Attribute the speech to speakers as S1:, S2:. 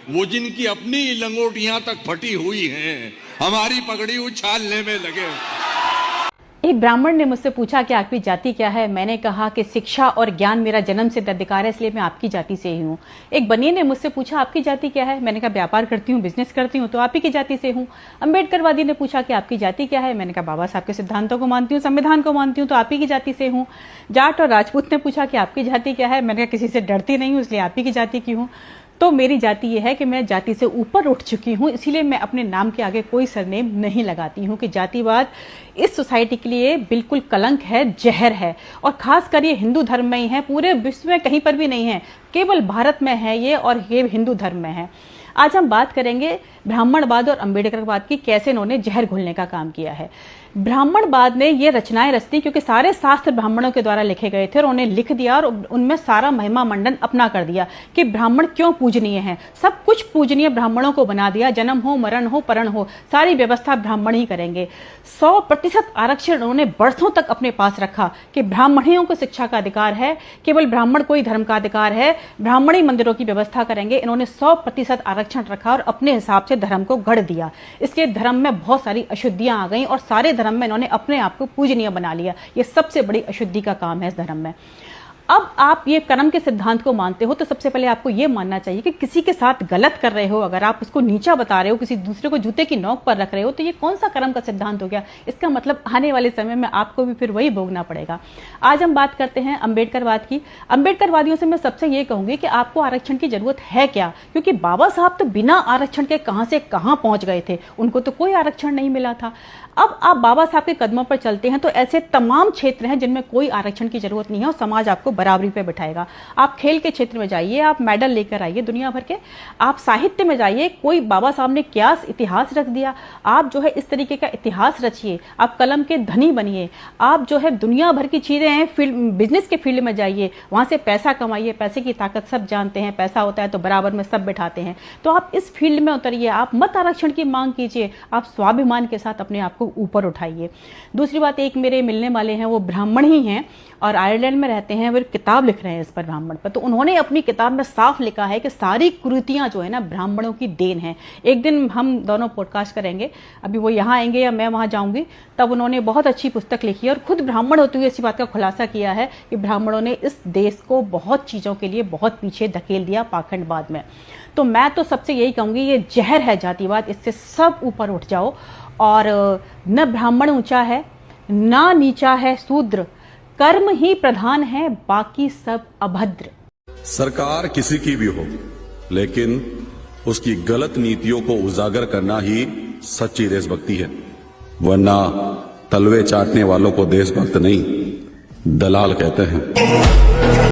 S1: वो जिनकी अपनी लंगोटियां तक फटी हुई हैं, हमारी पगड़ी उछालने में लगे।
S2: एक ब्राह्मण ने मुझसे पूछा कि आपकी जाति क्या है। मैंने कहा कि शिक्षा और ज्ञान मेरा जन्म सिद्ध अधिकार है, इसलिए मैं आपकी जाति से ही हूँ। एक बनिए ने मुझसे पूछा आपकी जाति क्या है। मैंने कहा व्यापार करती हूँ, बिजनेस करती हूँ, तो आप ही की जाति से हूँ। अम्बेडकरवादी ने पूछा कि आपकी जाति क्या है। मैंने कहा बाबा साहब के सिद्धांतों को मानती हूँ, संविधान को मानती हूँ, तो आप ही की जाति से हूँ। जाट और राजपूत ने पूछा कि आपकी जाति क्या है। मैंने कहा किसी से डरती नहीं हूँ, इसलिए आप ही की जाति की हूँ। तो मेरी जाति ये है कि मैं जाति से ऊपर उठ चुकी हूँ, इसीलिए मैं अपने नाम के आगे कोई सरनेम नहीं लगाती हूँ कि जातिवाद इस सोसाइटी के लिए बिल्कुल कलंक है, जहर है। और खासकर ये हिंदू धर्म में ही है, पूरे विश्व में कहीं पर भी नहीं है, केवल भारत में है ये, और ये हिंदू धर्म में है। आज हम बात करेंगे ब्राह्मणवाद और अम्बेडकरवाद की, कैसे इन्होंने जहर घोलने का काम किया है। ब्राह्मणवाद ने ये रचनाएं रचती क्योंकि सारे शास्त्र ब्राह्मणों के द्वारा लिखे गए थे और उन्हें लिख दिया और उनमें सारा महिमा मंडन अपना कर दिया कि ब्राह्मण क्यों पूजनीय हैं। सब कुछ पूजनीय ब्राह्मणों को बना दिया, जन्म हो, मरण हो, परण हो, सारी व्यवस्था ब्राह्मण ही करेंगे। 100% आरक्षण उन्होंने वर्षों तक अपने पास रखा कि ब्राह्मणियों को शिक्षा का अधिकार है, केवल ब्राह्मण को ही धर्म का अधिकार है, ब्राह्मणी मंदिरों की व्यवस्था करेंगे। इन्होंने 100% आरक्षण रखा और अपने हिसाब से धर्म को गढ़ दिया। इसके धर्म में बहुत सारी अशुद्धियां आ गई और सारे धर्म में इन्होंने अपने आप को पूजनीय बना लिया। यह सबसे बड़ी अशुद्धि का काम है इस धर्म में। अब आप ये कर्म के सिद्धांत को मानते हो तो सबसे पहले आपको ये मानना चाहिए कि किसी के साथ गलत कर रहे हो, अगर आप उसको नीचा बता रहे हो, किसी दूसरे को जूते की नोक पर रख रहे हो, तो ये कौन सा कर्म का सिद्धांत हो गया। इसका मतलब आने वाले समय में आपको भी फिर वही भोगना पड़ेगा। आज हम बात करते हैं अम्बेडकरवाद की। अम्बेडकरवादियों से मैं सबसे ये कहूंगी कि आपको आरक्षण की जरूरत है क्या, क्योंकि बाबा साहब तो बिना आरक्षण के कहां से कहां पहुंच गए थे, उनको तो कोई आरक्षण नहीं मिला था। अब आप बाबा साहब के कदमों पर चलते हैं तो ऐसे तमाम क्षेत्र हैं जिनमें कोई आरक्षण की जरूरत नहीं है और समाज आपको बराबरी पे बिठाएगा। आप खेल के क्षेत्र में जाइए, आप मेडल लेकर आइए दुनिया भर के। आप साहित्य में जाइए, कोई बाबा साहब ने क्या इतिहास रच दिया। आप जो है इस तरीके का इतिहास रचिए, आप कलम के धनी बनिए। आप जो है दुनिया भर की चीजें हैं, बिजनेस के फील्ड में जाइए, वहां से पैसा कमाइए। पैसे की ताकत सब जानते हैं, पैसा होता है तो बराबर में सब बिठाते हैं। तो आप इस फील्ड में उतरिए, आप मत आरक्षण की मांग कीजिए, आप स्वाभिमान के साथ अपने आप को ऊपर उठाइए। दूसरी बात, एक मेरे मिलने वाले हैं, वो ब्राह्मण ही हैं और आयरलैंड में रहते हैं, वो किताब लिख रहे हैं इस पर, ब्राह्मण पर। तो उन्होंने अपनी किताब में साफ लिखा है कि सारी कुरीतियां जो है ना ब्राह्मणों की देन है। एक दिन हम दोनों पॉडकास्ट करेंगे, अभी वो यहाँ आएंगे या मैं वहां जाऊंगी, तब उन्होंने बहुत अच्छी पुस्तक लिखी है और खुद ब्राह्मण होते हुए इसी बात का खुलासा किया है कि ब्राह्मणों ने इस देश को बहुत चीजों के लिए बहुत पीछे धकेल दिया पाखंडवाद में। तो मैं तो सबसे यही कहूंगी, ये जहर है जातिवाद, इससे सब ऊपर उठ जाओ। और न ब्राह्मण ऊंचा है ना नीचा है शूद्र, कर्म ही प्रधान है, बाकी सब अभद्र।
S3: सरकार किसी की भी हो, लेकिन उसकी गलत नीतियों को उजागर करना ही सच्ची देशभक्ति है, वरना तलवे चाटने वालों को देशभक्त नहीं, दलाल कहते हैं।